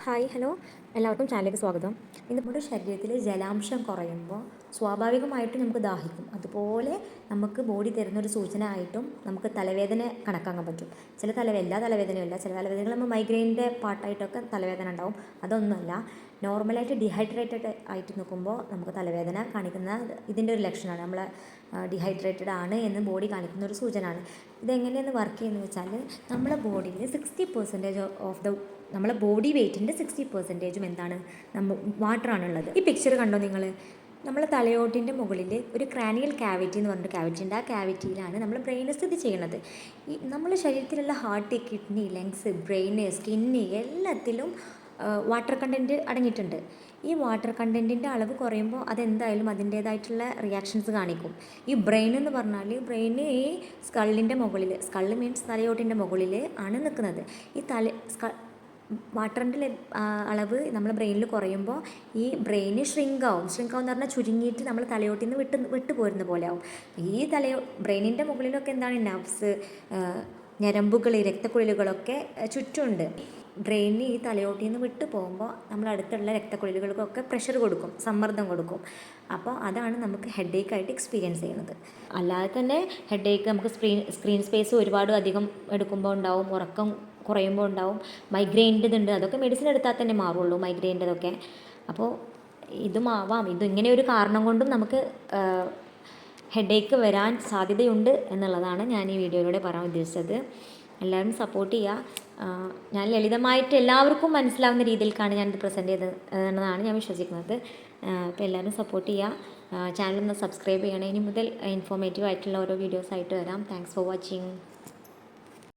Hi hello എല്ലാവർക്കും ചാനലിലേക്ക് സ്വാഗതം. ഇന്ന് നമ്മുടെ ശരീരത്തിൽ ജലാംശം കുറയുമ്പോൾ സ്വാഭാവികമായിട്ടും നമുക്ക് ദാഹിക്കും. അതുപോലെ നമുക്ക് ബോഡി തരുന്നൊരു സൂചന ആയിട്ടും നമുക്ക് തലവേദന കണക്കാക്കാൻ പറ്റും. എല്ലാ തലവേദനയും ഇല്ല, ചില തലവേദനകൾ നമ്മൾ മൈഗ്രെയിനിൻ്റെ പാർട്ടായിട്ടൊക്കെ തലവേദന ഉണ്ടാവും. അതൊന്നുമല്ല, നോർമലായിട്ട് ഡീഹൈഡ്രേറ്റഡ് ആയിട്ട് നിൽക്കുമ്പോൾ നമുക്ക് തലവേദന കാണിക്കുന്ന ഇതിൻ്റെ ഒരു ലക്ഷണമാണ്. നമ്മൾ ഡീഹൈഡ്രേറ്റഡ് ആണ് എന്ന് ബോഡി കാണിക്കുന്ന ഒരു സൂചനയാണ്. ഇതെങ്ങനെയെന്ന് വർക്ക് ചെയ്യുന്നത് വെച്ചാൽ, നമ്മുടെ ബോഡിയിൽ 60% ഓഫ് ദ നമ്മളെ ബോഡി വെയ്റ്റിൻ്റെ 60% എന്താണ്, വാട്ടറാണുള്ളത്. ഈ പിക്ചർ കണ്ടോ നിങ്ങൾ? നമ്മൾ തലയോട്ടിൻ്റെ മുകളിൽ ഒരു ക്രാനിയൽ ക്യാവിറ്റി എന്ന് പറഞ്ഞൊരു ക്യാവിറ്റി ഉണ്ട്. ആ ക്യാവിറ്റിയിലാണ് നമ്മൾ ബ്രെയിൻ സ്ഥിതി ചെയ്യുന്നത്. ഈ നമ്മുടെ ശരീരത്തിലുള്ള ഹാർട്ട്, കിഡ്നി, ലങ്സ്, ബ്രെയിന്, സ്കിന്ന് എല്ലാത്തിലും വാട്ടർ കണ്ടൻറ്റ് അടങ്ങിയിട്ടുണ്ട്. ഈ വാട്ടർ കണ്ടൻറ്റിൻ്റെ അളവ് കുറയുമ്പോൾ അതെന്തായാലും അതിൻ്റേതായിട്ടുള്ള റിയാക്ഷൻസ് കാണിക്കും. ഈ ബ്രെയിൻ എന്ന് പറഞ്ഞാൽ, ബ്രെയിന് ഈ സ്കള്ളിൻ്റെ മുകളിൽ, സ്കള്ള് മീൻസ് തലയോട്ടിൻ്റെ മുകളിൽ ആണ് നിൽക്കുന്നത്. ഈ വാട്ടറിൻ്റെ അളവ് നമ്മുടെ ബ്രെയിനിൽ കുറയുമ്പോൾ ഈ ബ്രെയിന് ഷ്രിങ്ക് ആവും എന്ന് പറഞ്ഞാൽ ചുരുങ്ങിയിട്ട് നമ്മൾ തലയോട്ടിൽ നിന്ന് വിട്ടു പോരുന്ന പോലെ ആവും. ഈ ബ്രെയിനിൻ്റെ മുകളിലൊക്കെ എന്താണ്, നർവ്സ്, ഞരമ്പുകൾ, രക്തക്കുഴലുകളൊക്കെ ചുറ്റുമുണ്ട്. ബ്രെയിനിന് ഈ തലയോട്ടിൽ നിന്ന് വിട്ടു പോകുമ്പോൾ നമ്മൾ അടുത്തുള്ള രക്തക്കുഴലുകൾക്കൊക്കെ പ്രഷർ കൊടുക്കും, സമ്മർദ്ദം കൊടുക്കും. അപ്പോൾ അതാണ് നമുക്ക് ഹെഡേക്ക് ആയിട്ട് എക്സ്പീരിയൻസ് ചെയ്യുന്നത്. അല്ലാതെ തന്നെ ഹെഡേക്ക് നമുക്ക് സ്ക്രീൻ സ്പേസ് ഒരുപാട് അധികം എടുക്കുമ്പോൾ ഉണ്ടാവും, ഉറക്കം കുറയുമ്പോൾ ഉണ്ടാവും, മൈഗ്രെയിൻ്റെതുണ്ട്, അതൊക്കെ മെഡിസിൻ എടുത്താൽ തന്നെ മാറുള്ളൂ മൈഗ്രെയിൻ്റെതൊക്കെ. അപ്പോൾ ഇതുമാവാം, ഇങ്ങനെ ഒരു കാരണം കൊണ്ടും നമുക്ക് ഹെഡേക്ക് വരാൻ സാധ്യതയുണ്ട് എന്നുള്ളതാണ് ഞാൻ ഈ വീഡിയോയിലൂടെ പറയാൻ ഉദ്ദേശിച്ചത്. എല്ലാവരും സപ്പോർട്ട് ചെയ്യുക. ഞാൻ ലളിതമായിട്ട് എല്ലാവർക്കും മനസ്സിലാവുന്ന രീതിയിലേക്കാണ് ഞാനിത് പ്രസൻറ്റ് ചെയ്തത് എന്നതാണ് ഞാൻ വിശ്വസിക്കുന്നത്. അപ്പോൾ എല്ലാവരും സപ്പോർട്ട് ചെയ്യുക. ചാനലൊന്ന് സബ്സ്ക്രൈബ് ചെയ്യണം. ഇനി മുതൽ ഇൻഫോർമേറ്റീവ് ആയിട്ടുള്ള ഓരോ വീഡിയോസായിട്ട് വരാം. Thanks for watching.